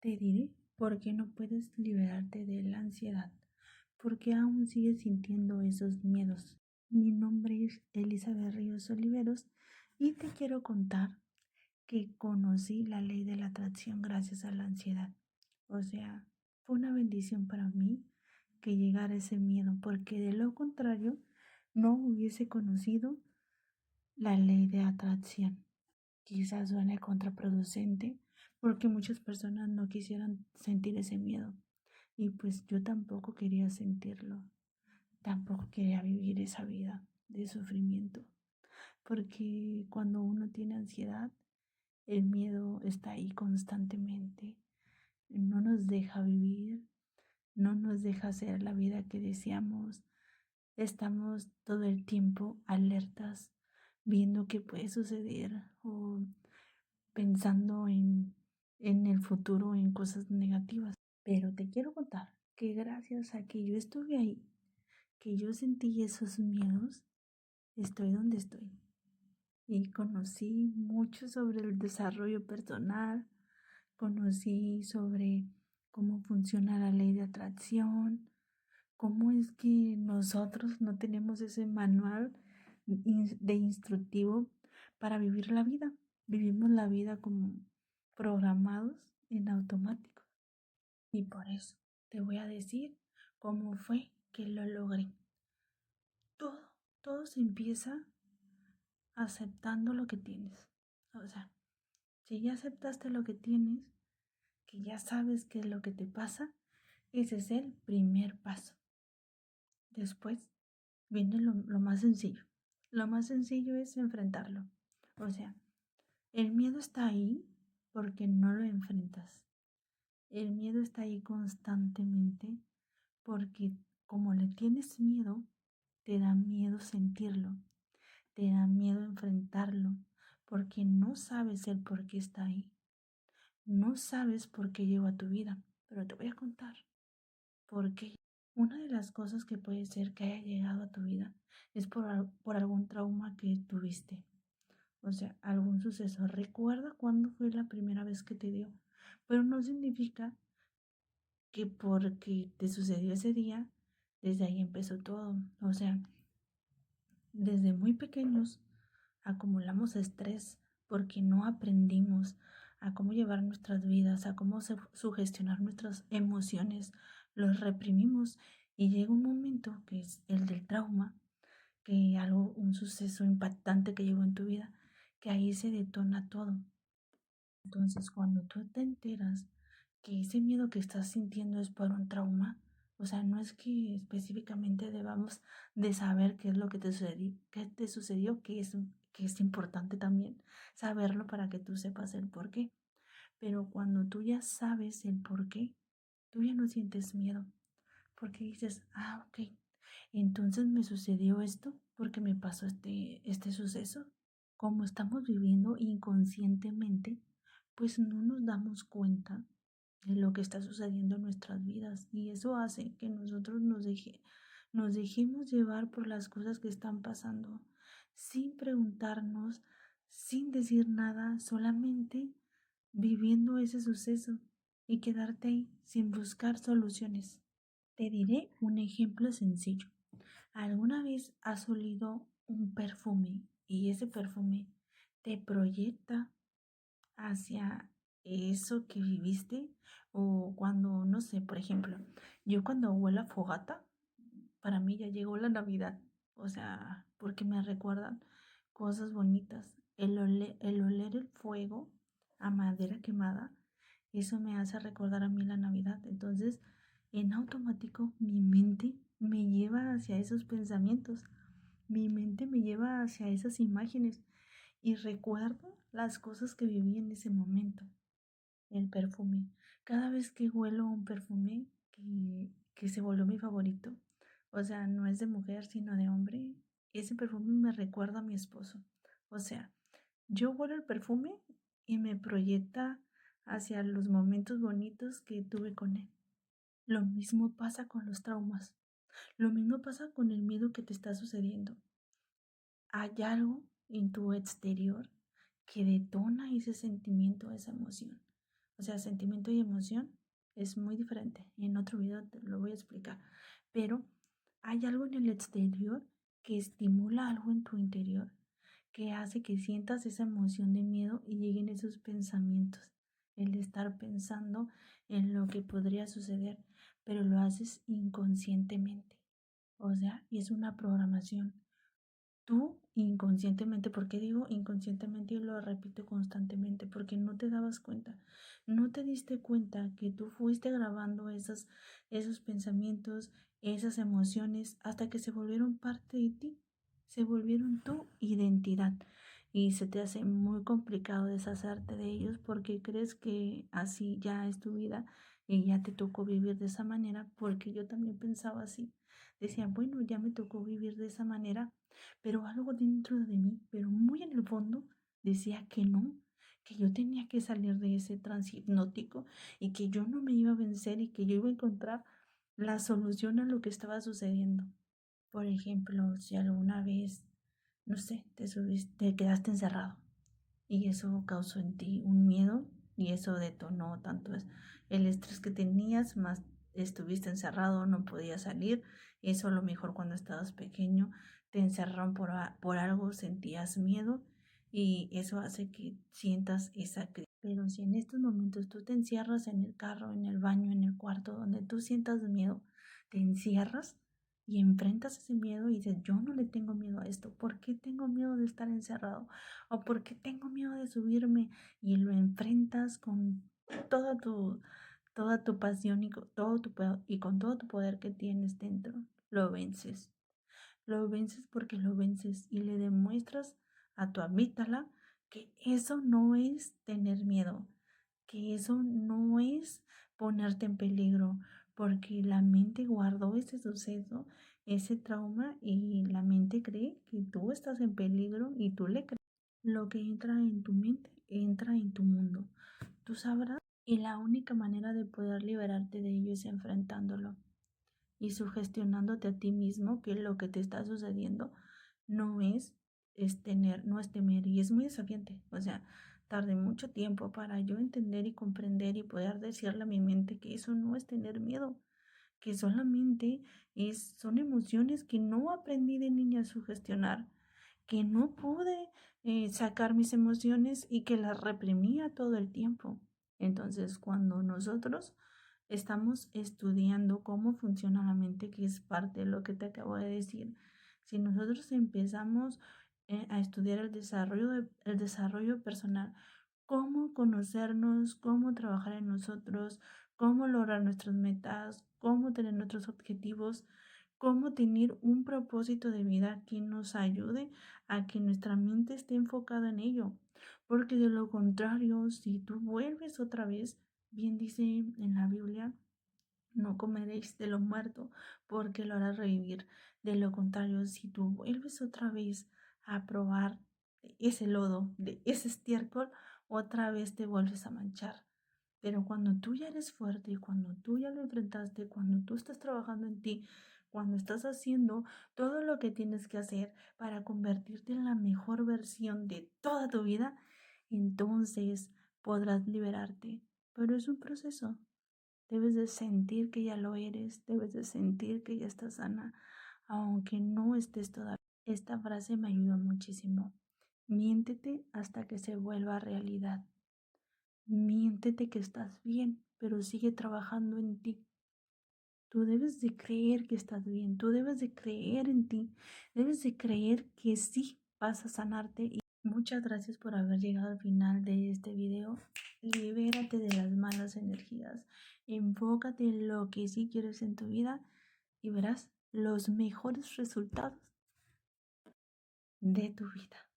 Te diré por qué no puedes liberarte de la ansiedad, porque aún sigues sintiendo esos miedos. Mi nombre es Elizabeth Ríos Oliveros y te quiero contar que conocí la ley de la atracción gracias a la ansiedad. O sea, fue una bendición para mí que llegara ese miedo, porque de lo contrario no hubiese conocido la ley de atracción. Quizás suene contraproducente porque muchas personas no quisieran sentir ese miedo y pues yo tampoco quería sentirlo, tampoco quería vivir esa vida de sufrimiento, porque cuando uno tiene ansiedad, el miedo está ahí constantemente, no nos deja vivir, no nos deja hacer la vida que deseamos, estamos todo el tiempo alertas, viendo qué puede suceder o pensando en el futuro, en cosas negativas. Pero te quiero contar que gracias a que yo estuve ahí, que yo sentí esos miedos, estoy donde estoy. Y conocí mucho sobre el desarrollo personal, conocí sobre cómo funciona la ley de atracción, cómo es que nosotros no tenemos ese manual de instructivo para vivir la vida. Vivimos la vida como programados en automático. Y por eso te voy a decir cómo fue que lo logré. Todo, todo se empieza aceptando lo que tienes. O sea, si ya aceptaste lo que tienes, que ya sabes qué es lo que te pasa, ese es el primer paso. Después viene lo más sencillo. Lo más sencillo es enfrentarlo. O sea, el miedo está ahí porque no lo enfrentas. El miedo está ahí constantemente porque como le tienes miedo, te da miedo sentirlo, te da miedo enfrentarlo, porque no sabes el por qué está ahí. No sabes por qué llegó a tu vida, pero te voy a contar por qué. Una de las cosas que puede ser que haya llegado a tu vida es por algún trauma que tuviste. O sea, algún suceso. Recuerda cuándo fue la primera vez que te dio, pero no significa que porque te sucedió ese día, desde ahí empezó todo. O sea, desde muy pequeños acumulamos estrés porque no aprendimos a cómo llevar nuestras vidas, a cómo sugestionar nuestras emociones, los reprimimos y llega un momento que es el del trauma, que algo, un suceso impactante que llegó en tu vida, que ahí se detona todo. Entonces, cuando tú te enteras que ese miedo que estás sintiendo es por un trauma, o sea, no es que específicamente debamos de saber qué es lo que te sucedió, que es importante también saberlo para que tú sepas el por qué. Pero cuando tú ya sabes el por qué, tú ya no sientes miedo, porque dices, ah, ok, entonces me sucedió esto porque me pasó este suceso. Como estamos viviendo inconscientemente, pues no nos damos cuenta de lo que está sucediendo en nuestras vidas y eso hace que nosotros nos dejemos llevar por las cosas que están pasando sin preguntarnos, sin decir nada, solamente viviendo ese suceso y quedarte ahí sin buscar soluciones. Te diré un ejemplo sencillo. ¿Alguna vez has olido un perfume y ese perfume te proyecta hacia eso que viviste? O cuando, no sé, por ejemplo, yo cuando huelo a fogata, para mí ya llegó la Navidad. O sea, porque me recuerdan cosas bonitas. El oler el fuego a madera quemada, eso me hace recordar a mí la Navidad. Entonces, en automático, mi mente me lleva hacia esos pensamientos. Mi mente me lleva hacia esas imágenes y recuerdo las cosas que viví en ese momento. El perfume. Cada vez que huelo un perfume que se volvió mi favorito, o sea, no es de mujer, sino de hombre, ese perfume me recuerda a mi esposo. O sea, yo huelo el perfume y me proyecta hacia los momentos bonitos que tuve con él. Lo mismo pasa con los traumas. Lo mismo pasa con el miedo que te está sucediendo. Hay algo en tu exterior que detona ese sentimiento, esa emoción. O sea, sentimiento y emoción es muy diferente. En otro video te lo voy a explicar. Pero hay algo en el exterior que estimula algo en tu interior, que hace que sientas esa emoción de miedo y lleguen esos pensamientos. El de estar pensando en lo que podría suceder, pero lo haces inconscientemente. O sea, y es una programación. Tú inconscientemente, ¿por qué digo inconscientemente y lo repito constantemente? Porque no te dabas cuenta, no te diste cuenta que tú fuiste grabando esos pensamientos, esas emociones, hasta que se volvieron parte de ti, se volvieron tu identidad. Y se te hace muy complicado deshacerte de ellos porque crees que así ya es tu vida y ya te tocó vivir de esa manera, porque yo también pensaba así. Decía, bueno, ya me tocó vivir de esa manera, pero algo dentro de mí, pero muy en el fondo, decía que no, que yo tenía que salir de ese trance hipnótico y que yo no me iba a vencer y que yo iba a encontrar la solución a lo que estaba sucediendo. Por ejemplo, si alguna vez, no sé, te quedaste encerrado y eso causó en ti un miedo y eso detonó tanto el estrés que tenías, más estuviste encerrado, no podías salir, eso a lo mejor cuando estabas pequeño te encerraron por algo, sentías miedo y eso hace que sientas esa crisis. Pero si en estos momentos tú te encierras en el carro, en el baño, en el cuarto, donde tú sientas miedo, te encierras y enfrentas ese miedo y dices, yo no le tengo miedo a esto, ¿por qué tengo miedo de estar encerrado? ¿O por qué tengo miedo de subirme? Y lo enfrentas con toda tu, toda tu pasión y con todo tu poder que tienes dentro. Lo vences. Lo vences porque lo vences y le demuestras a tu amígdala que eso no es tener miedo, que eso no es ponerte en peligro, porque la mente guardó ese suceso, ese trauma y la mente cree que tú estás en peligro y tú le crees. Lo que entra en tu mente entra en tu mundo. Tú sabrás y la única manera de poder liberarte de ello es enfrentándolo y sugestionándote a ti mismo que lo que te está sucediendo no no es temer y es muy desafiante. O sea, tardé mucho tiempo para yo entender y comprender y poder decirle a mi mente que eso no es tener miedo, que solamente son emociones que no aprendí de niña a sugestionar, que no pude sacar mis emociones y que las reprimía todo el tiempo. Entonces, cuando nosotros estamos estudiando cómo funciona la mente, que es parte de lo que te acabo de decir, si nosotros empezamos a estudiar el desarrollo personal, cómo conocernos, cómo trabajar en nosotros, cómo lograr nuestras metas, cómo tener nuestros objetivos, cómo tener un propósito de vida que nos ayude a que nuestra mente esté enfocada en ello. Porque de lo contrario, si tú vuelves otra vez, bien dice en la Biblia, no comeréis de lo muerto, porque lo harás revivir. De lo contrario, si tú vuelves otra vez a probar de ese lodo, de ese estiércol, otra vez te vuelves a manchar. Pero cuando tú ya eres fuerte, cuando tú ya lo enfrentaste, cuando tú estás trabajando en ti, cuando estás haciendo todo lo que tienes que hacer para convertirte en la mejor versión de toda tu vida, entonces podrás liberarte. Pero es un proceso. Debes de sentir que ya lo eres, debes de sentir que ya estás sana, aunque no estés todavía. Esta frase me ayudó muchísimo. Miéntete hasta que se vuelva realidad. Miéntete que estás bien, pero sigue trabajando en ti. Tú debes de creer que estás bien, tú debes de creer en ti, debes de creer que sí vas a sanarte. Y muchas gracias por haber llegado al final de este video. Libérate de las malas energías, enfócate en lo que sí quieres en tu vida y verás los mejores resultados de tu vida.